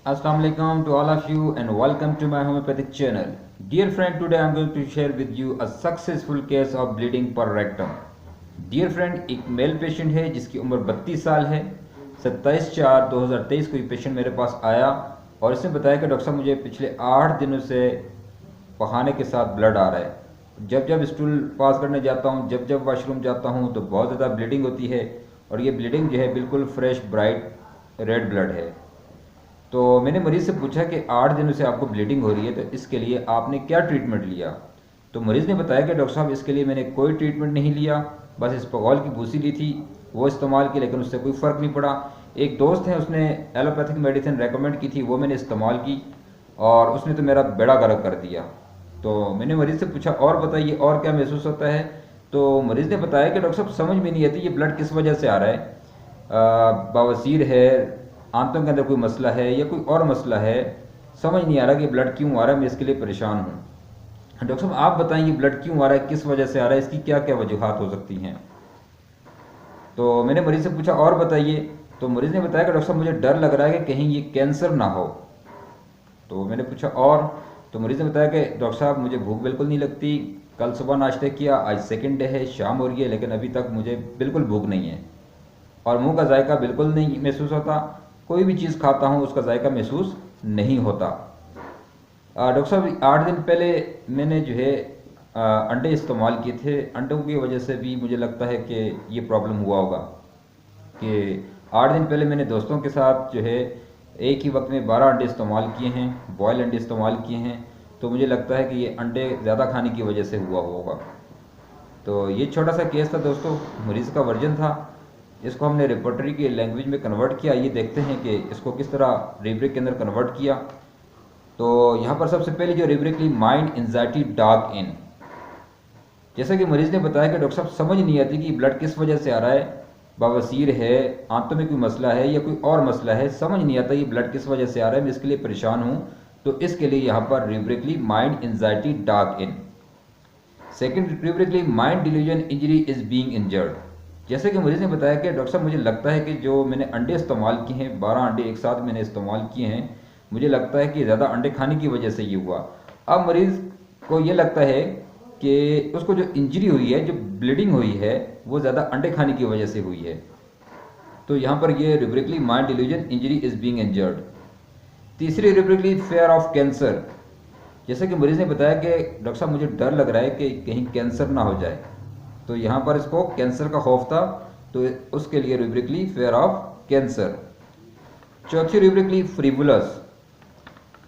Assalamu alaikum to all of you and welcome to my homeopathic channel. Dear friend, today I am going to share with you a successful case of bleeding per rectum. Dear friend, एक male patient है जिसकी उम्र 32 साल है। 27/4/2023 को ये patient मेरे पास आया और इसने बताया कि डॉक्टर साहब मुझे पिछले 8 दिनों से पखाने के साथ ब्लड आ रहा है। जब जब स्टूल पास करने जाता हूँ, जब जब वॉशरूम जाता हूँ तो बहुत ज़्यादा ब्लीडिंग होती है और ये ब्लीडिंग जो है बिल्कुल फ्रेश ब्राइट रेड ब्लड है। तो मैंने मरीज़ से पूछा कि 8 दिनों से आपको ब्लीडिंग हो रही है, तो इसके लिए आपने क्या ट्रीटमेंट लिया। तो मरीज़ ने बताया कि डॉक्टर साहब इसके लिए मैंने कोई ट्रीटमेंट नहीं लिया, बस इस्पगॉल की भूसी ली थी, वो इस्तेमाल की, लेकिन उससे कोई फ़र्क नहीं पड़ा। एक दोस्त है, उसने एलोपैथिक मेडिसिन रेकमेंड की थी, वो मैंने इस्तेमाल की और उसने तो मेरा बेड़ा गर्क कर दिया। तो मैंने मरीज़ से पूछा और बताइए और क्या महसूस होता है। तो मरीज़ ने बताया कि डॉक्टर साहब समझ में नहीं आती ये ब्लड किस वजह से आ रहा है, बवासीर है, आंतों के अंदर कोई मसला है या कोई और मसला है, समझ नहीं आ रहा कि ब्लड क्यों आ रहा है, मैं इसके लिए परेशान हूँ। डॉक्टर साहब आप बताएं ये ब्लड क्यों आ रहा है, किस वजह से आ रहा है, इसकी क्या क्या वजूहात हो सकती हैं। तो मैंने मरीज़ से पूछा और बताइए। तो मरीज़ ने बताया कि डॉक्टर साहब मुझे डर लग रहा है कि कहीं ये कैंसर ना हो। तो मैंने पूछा और। तो मरीज़ ने बताया कि डॉक्टर साहब मुझे भूख बिल्कुल नहीं लगती, कल सुबह नाश्ता किया, आज सेकंड डे है, शाम हो रही है, लेकिन अभी तक मुझे बिल्कुल भूख नहीं है और मुंह का जायका बिल्कुल नहीं महसूस होता, कोई भी चीज़ खाता हूँ उसका जायका महसूस नहीं होता। डॉक्टर साहब 8 दिन पहले मैंने जो है अंडे इस्तेमाल किए थे, अंडों की वजह से भी मुझे लगता है कि ये प्रॉब्लम हुआ होगा कि 8 दिन पहले मैंने दोस्तों के साथ जो है एक ही वक्त में 12 अंडे इस्तेमाल किए हैं, बॉयल अंडे इस्तेमाल किए हैं। तो मुझे लगता है कि ये अंडे ज़्यादा खाने की वजह से हुआ होगा। तो ये छोटा सा केस था दोस्तों, मरीज़ का वर्जन था, इसको हमने रेपर्टरी की लैंग्वेज में कन्वर्ट किया। ये देखते हैं कि इसको किस तरह रिब्रिक के अंदर कन्वर्ट किया। तो यहाँ पर सबसे पहले जो रिब्रिक ली, माइंड एंजाइटी डार्क इन। जैसा कि मरीज़ ने बताया कि डॉक्टर साहब समझ नहीं आती कि ब्लड किस वजह से आ रहा है, बवासीर है, आंतों में कोई मसला है या कोई और मसला है, समझ नहीं आता ये ब्लड किस वजह से आ रहा है, मैं इसके लिए परेशान हूँ। तो इसके लिए यहाँ पर rubrically, mind anxiety dark in. Second rubrically, mind delusion injury is being injured. जैसे कि मरीज़ ने बताया कि डॉक्टर साहब मुझे लगता है कि जो मैंने अंडे इस्तेमाल किए हैं, 12 अंडे एक साथ मैंने इस्तेमाल किए हैं, मुझे लगता है कि ज़्यादा अंडे खाने की वजह से ये हुआ। अब मरीज़ को ये लगता है कि उसको जो इंजरी हुई है, जो ब्लीडिंग हुई है, वो ज़्यादा अंडे खाने की वजह से हुई है। तो यहाँ पर ये rubrically mind delusion injury is being injured. तीसरी रिब्रिकली फेयर ऑफ कैंसर। जैसे कि मरीज़ ने बताया कि डॉक्टर साहब मुझे डर लग रहा है कि कहीं कैंसर ना हो जाए, तो यहाँ पर इसको कैंसर का खौफ था, तो उसके लिए रिब्रिकली फेयर ऑफ कैंसर। चौथी रिब्रिकली फ्रीवुलस।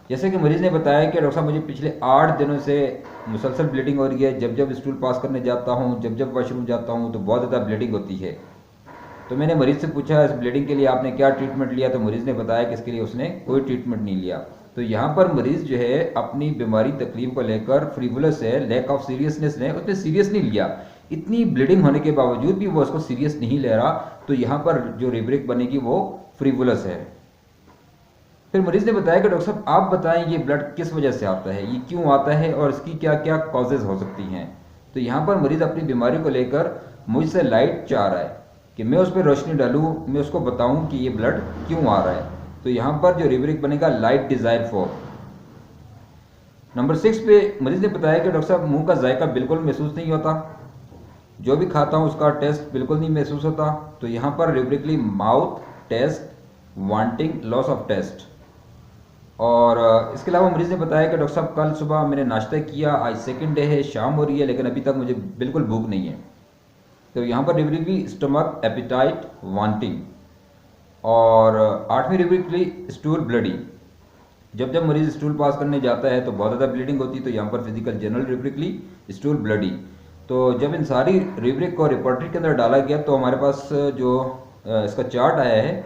जैसे कि मरीज़ ने बताया कि डॉक्टर साहब मुझे पिछले 8 दिनों से मुसलसल ब्लीडिंग हो रही है, जब जब स्टूल पास करने जाता हूँ, जब जब वॉशरूम जाता हूँ तो बहुत ज़्यादा ब्लीडिंग होती है। तो मैंने मरीज़ से पूछा इस ब्लीडिंग के लिए आपने क्या ट्रीटमेंट लिया। तो मरीज़ ने बताया कि इसके लिए उसने कोई ट्रीटमेंट नहीं लिया। तो यहाँ पर मरीज़ जो है अपनी बीमारी तकलीफ को लेकर फ्रीवुलस है, लैक ऑफ सीरियसनेस है, उसने सीरियस नहीं लिया। इतनी ब्लीडिंग होने के बावजूद भी वो उसको सीरियस नहीं ले रहा, तो यहाँ पर जो रिब्रिक बनेगी वो फ्रीवुलस है। फिर मरीज़ ने बताया कि डॉक्टर साहब आप बताएं ये ब्लड किस वजह से आता है, ये क्यों आता है और इसकी क्या क्या कॉजेज़ हो सकती हैं। तो यहाँ पर मरीज़ अपनी बीमारी को लेकर मुझसे लाइट चाह रहा है कि मैं उस पर रोशनी डालूँ, मैं उसको बताऊँ कि ये ब्लड क्यों आ रहा है। तो यहाँ पर जो रिब्रिक बनेगा लाइट डिज़ायर फॉर। नंबर 6 पे मरीज़ ने बताया कि डॉक्टर साहब मुँह का जायका बिल्कुल महसूस नहीं होता, जो भी खाता हूँ उसका टेस्ट बिल्कुल नहीं महसूस होता। तो यहाँ पर rubrically mouth taste wanting loss of taste. और इसके अलावा मरीज़ ने बताया कि डॉक्टर साहब कल सुबह मैंने नाश्ता किया, आज सेकंड डे है, शाम हो रही है, लेकिन अभी तक मुझे बिल्कुल भूख नहीं है। तो यहाँ पर रिब्रिकली स्टमक एपिटाइट वांटिंग। और 8वीं रिब्रिकली स्टूल ब्लडी। जब जब मरीज़ स्टूल पास करने जाता है तो बहुत ज़्यादा ब्लीडिंग होती है, तो यहाँ पर फिजिकल जनरल रिब्रिकली स्टूल ब्लडी। तो जब इन सारी रिब्रिक को रिपोर्टरी के अंदर डाला गया तो हमारे पास जो इसका चार्ट आया है,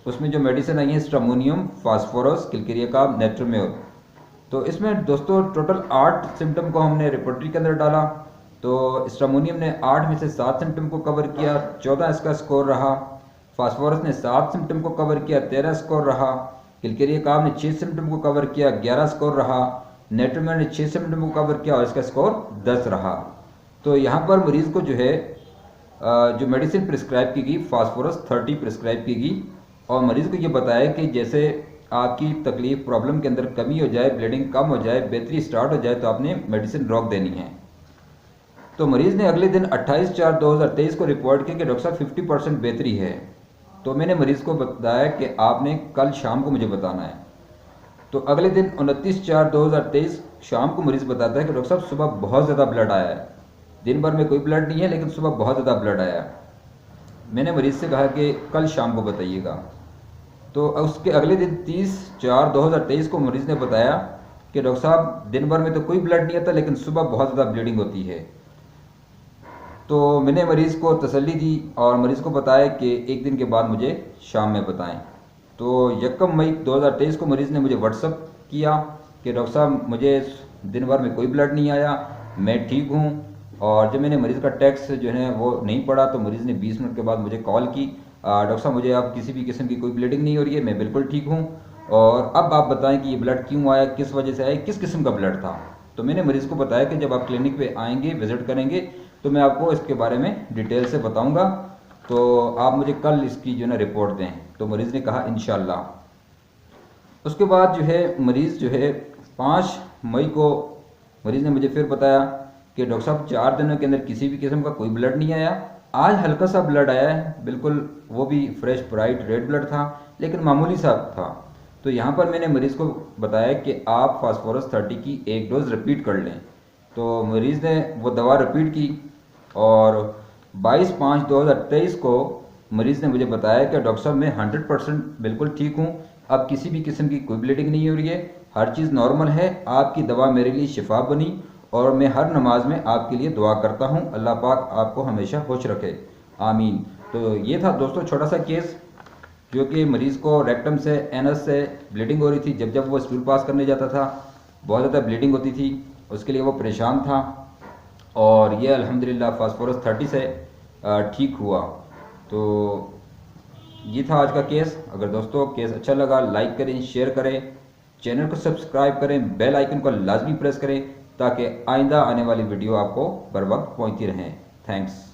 उसमें जो मेडिसिन आई है स्ट्रामोनियम, फास्फोरस, किलकेरिया, नेट्रोम्योर। तो इसमें दोस्तों टोटल 8 सिम्टम को हमने रिपोर्टरी के अंदर डाला। तो स्ट्रामोनियम ने 8 में से 7 सिम्टम को कवर किया, 14 इसका स्कोर रहा। फास्फोरस ने 7 सिम्टम को कवर किया, 13 स्कोर रहा। किलकेरिया ने 6 सिम्टम को कवर किया, 11 स्कोर रहा। नेट्रोम्योर ने 6 सिम्टम को कवर किया और इसका स्कोर 10 रहा। तो यहाँ पर मरीज़ को जो है जो मेडिसिन प्रिस्क्राइब की गई, फास्फोरस 30 प्रिस्क्राइब की गई और मरीज़ को ये बताया कि जैसे आपकी तकलीफ प्रॉब्लम के अंदर कमी हो जाए, ब्लीडिंग कम हो जाए, बेहतरी स्टार्ट हो जाए तो आपने मेडिसिन रोक देनी है। तो मरीज़ ने अगले दिन 28/4/2023 को रिपोर्ट की कि डॉक्टर साहब 50% बेहतरी है। तो मैंने मरीज़ को बताया कि आपने कल शाम को मुझे बताना है। तो अगले दिन 29/4/2023 शाम को मरीज़ बताता है कि डॉक्टर साहब सुबह बहुत ज़्यादा ब्लड आया है, दिन भर में कोई ब्लड नहीं है लेकिन सुबह बहुत ज़्यादा ब्लड आया है। मैंने मरीज़ से कहा कि कल शाम को बताइएगा। तो उसके अगले दिन 30/4/2023 को मरीज़ ने बताया कि डॉक्टर साहब दिन भर में तो कोई ब्लड नहीं आता लेकिन सुबह बहुत ज़्यादा ब्लीडिंग होती है। तो मैंने मरीज़ को तसल्ली दी और मरीज़ को बताया कि एक दिन के बाद मुझे शाम में बताएं। तो 1 मई 2023 को मरीज़ ने मुझे व्हाट्सअप किया कि डॉक्टर साहब मुझे दिन भर में कोई ब्लड नहीं आया, मैं ठीक हूँ। और जब मैंने मरीज़ का टेक्स्ट जो है वो नहीं पढ़ा तो मरीज़ ने 20 मिनट के बाद मुझे कॉल की, डॉक्टर साहब मुझे अब किसी भी किस्म की कोई ब्लीडिंग नहीं हो रही है, मैं बिल्कुल ठीक हूँ, और अब आप बताएं कि ये ब्लड क्यों आया, किस वजह से आया, किस किस्म का ब्लड था। तो मैंने मरीज़ को बताया कि जब आप क्लिनिक पे आएंगे, विज़िट करेंगे, तो मैं आपको इसके बारे में डिटेल से बताऊंगा, तो आप मुझे कल इसकी जो है ना रिपोर्ट दें। तो मरीज़ ने कहा इंशाल्लाह। उसके बाद जो है मरीज़ जो है 5 मई को मरीज़ ने मुझे फिर बताया कि डॉक्टर साहब 4 दिनों के अंदर किसी भी किस्म का कोई ब्लड नहीं आया, आज हल्का सा ब्लड आया है, बिल्कुल वो भी फ्रेश ब्राइट रेड ब्लड था लेकिन मामूली सा था। तो यहाँ पर मैंने मरीज़ को बताया कि आप फास्फोरस 30 की एक डोज़ रिपीट कर लें। तो मरीज़ ने वो दवा रिपीट की और 22/5/2023 को मरीज़ ने मुझे बताया कि डॉक्टर साहब मैं 100% बिल्कुल ठीक हूँ, अब किसी भी किस्म की कोई ब्लीडिंग नहीं हो रही है, हर चीज़ नॉर्मल है, आपकी दवा मेरे लिए शिफा बनी और मैं हर नमाज में आपके लिए दुआ करता हूँ, अल्लाह पाक आपको हमेशा खुश रखे, आमीन। तो ये था दोस्तों छोटा सा केस, जो कि मरीज़ को रेक्टम से एनस से ब्लीडिंग हो रही थी। जब जब वो स्टूल पास करने जाता था बहुत ज़्यादा ब्लीडिंग होती थी, उसके लिए वो परेशान था और ये अल्हम्दुलिल्लाह फास्फोरस 30 से ठीक हुआ। तो ये था आज का केस। अगर दोस्तों केस अच्छा लगा लाइक करें, शेयर करें, चैनल को सब्सक्राइब करें, बेल आइकन को लाजमी प्रेस करें ताकि आइंदा आने वाली वीडियो आपको बर वक्त पहुँचती रहें। थैंक्स।